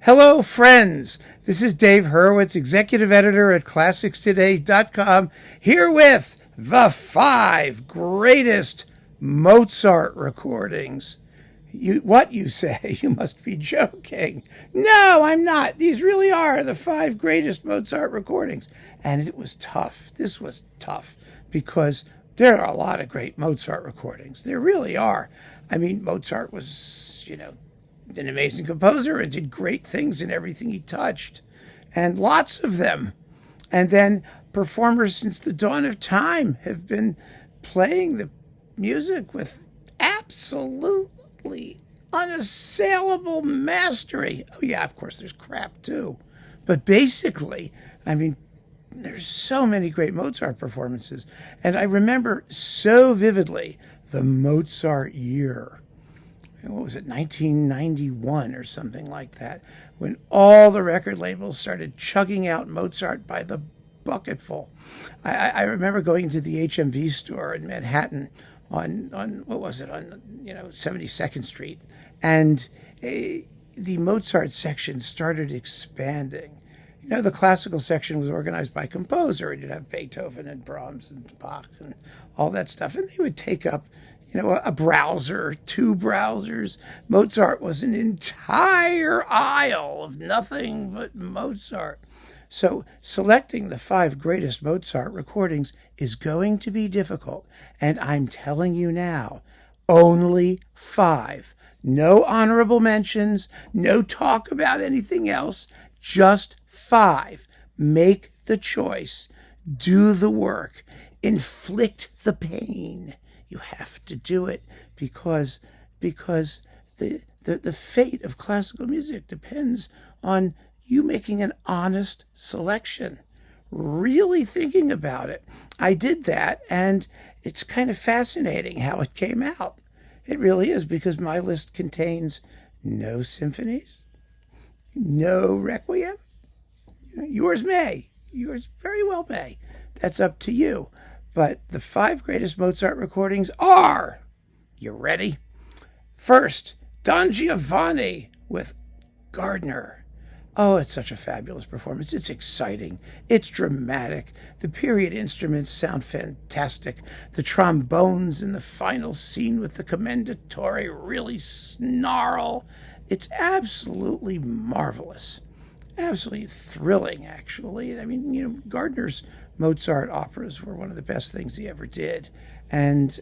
Hello, friends. This is Dave Hurwitz, executive editor at ClassicsToday.com, here with the 5 greatest Mozart recordings. You say? You must be joking. No, I'm not. These really are the 5 greatest Mozart recordings. And it was tough. This was tough because there are a lot of great Mozart recordings. There really are. I mean, Mozart was, an amazing composer and did great things in everything he touched, and lots of them. And then performers since the dawn of time have been playing the music with absolutely unassailable mastery. Oh yeah, of course there's crap too, but basically, there's so many great Mozart performances. And I remember so vividly the Mozart year. What was it, 1991 or something like that, when all the record labels started chugging out Mozart by the bucketful. I remember going to the HMV store in Manhattan on 72nd Street, and the Mozart section started expanding. The classical section was organized by composer, and you'd have Beethoven and Brahms and Bach and all that stuff, and they would take up a browser, 2 browsers. Mozart was an entire aisle of nothing but Mozart. So selecting the 5 greatest Mozart recordings is going to be difficult. And I'm telling you now, only 5. No honorable mentions, no talk about anything else, just 5. Make the choice, do the work, inflict the pain. You have to do it because the fate of classical music depends on you making an honest selection, really thinking about it. I did that, and it's kind of fascinating how it came out. It really is, because my list contains no symphonies, no requiem. Yours may. Yours very well may. That's up to you. But the 5 greatest Mozart recordings are, you ready? First, Don Giovanni with Gardner. Oh, it's such a fabulous performance. It's exciting. It's dramatic. The period instruments sound fantastic. The trombones in the final scene with the commendatore really snarl. It's absolutely marvelous. Absolutely thrilling, actually. Gardner's Mozart operas were one of the best things he ever did. And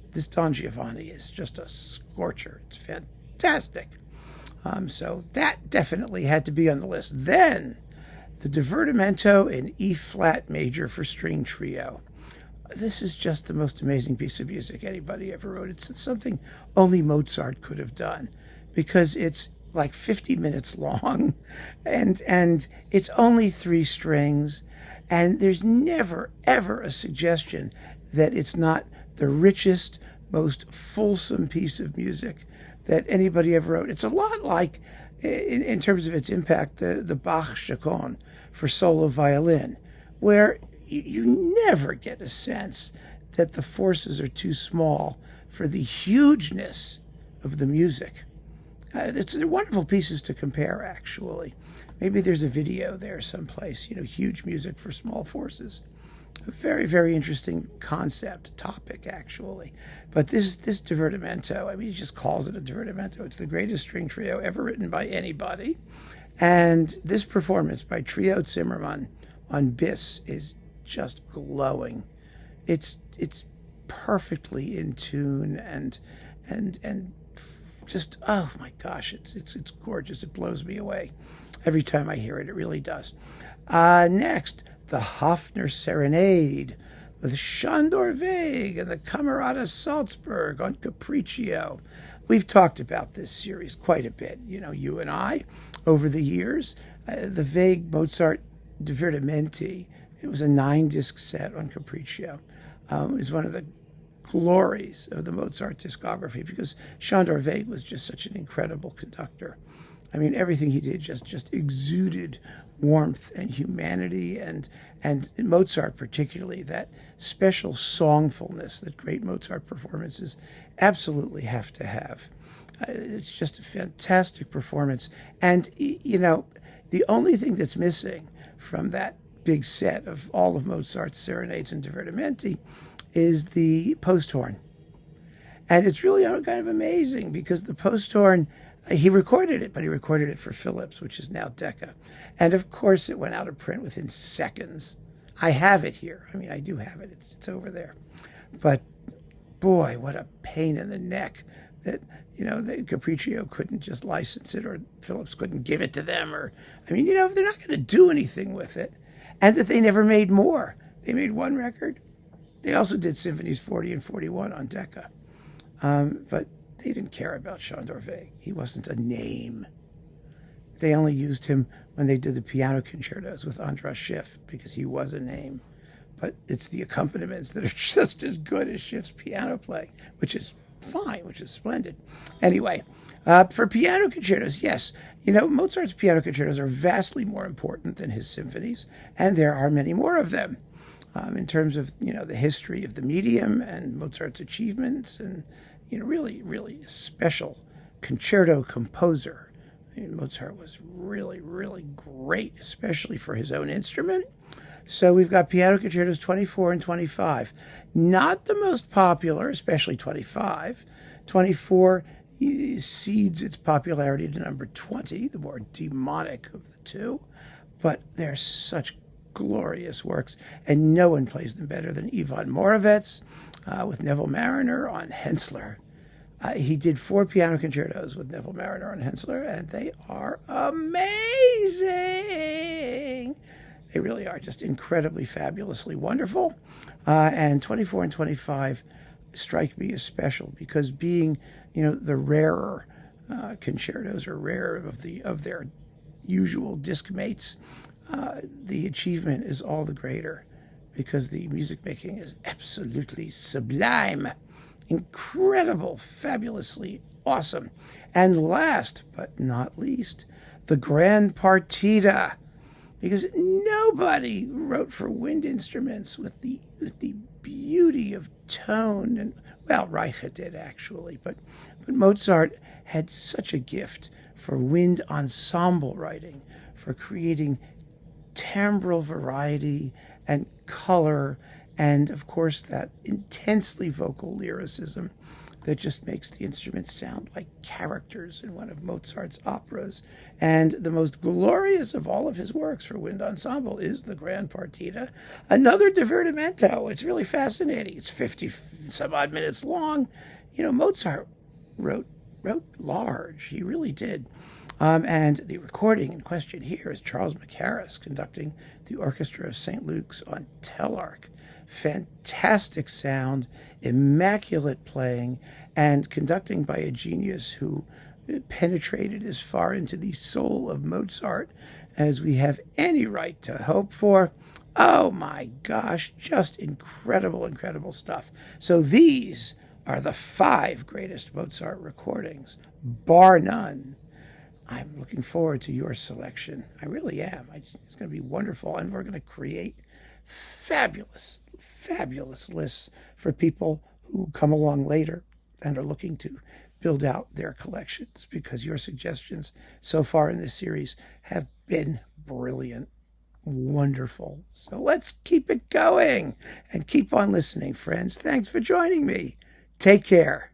this Don Giovanni is just a scorcher. It's fantastic. So that definitely had to be on the list. Then, the Divertimento in E-flat major for string trio. This is just the most amazing piece of music anybody ever wrote. It's something only Mozart could have done, because it's like 50 minutes long, and it's only 3 strings, and there's never, ever a suggestion that it's not the richest, most fulsome piece of music that anybody ever wrote. It's a lot like, in terms of its impact, the Bach chaconne for solo violin, where you never get a sense that the forces are too small for the hugeness of the music. They're wonderful pieces to compare, actually. Maybe there's a video there someplace, huge music for small forces. A very, very interesting topic, actually. But this Divertimento, he just calls it a Divertimento. It's the greatest string trio ever written by anybody. And this performance by Trio Zimmermann on Bis is just glowing. It's perfectly in tune and just, oh my gosh, it's gorgeous. It blows me away every time I hear it. It really does. Next, the Haffner Serenade with Shandor Vegh and the Camerata Salzburg on Capriccio. We've talked about this series quite a bit, you and I, over the years. The Végh Mozart Divertimenti, it was a 9-disc set on Capriccio. It was one of the glories of the Mozart discography, because Shandor Vegh was just such an incredible conductor. Everything he did just exuded warmth and humanity, and Mozart particularly, that special songfulness that great Mozart performances absolutely have to have. It's just a fantastic performance. And, the only thing that's missing from that big set of all of Mozart's serenades and divertimenti is the post horn. And it's really kind of amazing because the post horn, he recorded it, but he recorded it for Philips, which is now Decca. And of course, it went out of print within seconds. I have it here. I mean, I do have it. It's over there. But boy, what a pain in the neck that, Capriccio couldn't just license it, or Philips couldn't give it to them. Or, they're not going to do anything with it. And that they never made more. They made one record. They also did Symphonies 40 and 41 on Decca. But they didn't care about Shandor Vegh. He wasn't a name. They only used him when they did the piano concertos with Andras Schiff, because he was a name. But it's the accompaniments that are just as good as Schiff's piano playing, which is fine, which is splendid. Anyway, for piano concertos, yes, Mozart's piano concertos are vastly more important than his symphonies, and there are many more of them. In terms of, the history of the medium and Mozart's achievements, and, really, really a special concerto composer. Mozart was really, really great, especially for his own instrument. So we've got piano concertos 24 and 25. Not the most popular, especially 25. 24 cedes its popularity to number 20, the more demonic of the two. But they're such glorious works, and no one plays them better than Ivan Moravec with Neville Marriner on Hänssler. He did 4 piano concertos with Neville Marriner on Hänssler, and they are amazing. They really are just incredibly, fabulously wonderful. And 24 and 25 strike me as special because being, the rarer concertos, or rarer of their usual disc mates, the achievement is all the greater because the music making is absolutely sublime, incredible, fabulously awesome. And last but not least, the Gran Partita, because nobody wrote for wind instruments with the beauty of tone, and Reich did actually, but Mozart had such a gift for wind ensemble writing, for creating timbral variety and color, and of course that intensely vocal lyricism that just makes the instruments sound like characters in one of Mozart's operas. And the most glorious of all of his works for wind ensemble is the Gran Partita, another divertimento. It's really fascinating. It's 50 some odd minutes long. Mozart wrote large. He really did. And the recording in question here is Charles Mackerras conducting the Orchestra of St. Luke's on Telarc. Fantastic sound, immaculate playing, and conducting by a genius who penetrated as far into the soul of Mozart as we have any right to hope for. Oh my gosh, just incredible, incredible stuff. So these are the 5 greatest Mozart recordings, bar none. I'm looking forward to your selection. I really am. It's going to be wonderful, and we're going to create fabulous lists for people who come along later and are looking to build out their collections, because your suggestions so far in this series have been brilliant, wonderful. So let's keep it going and keep on listening, friends. Thanks for joining me. Take care.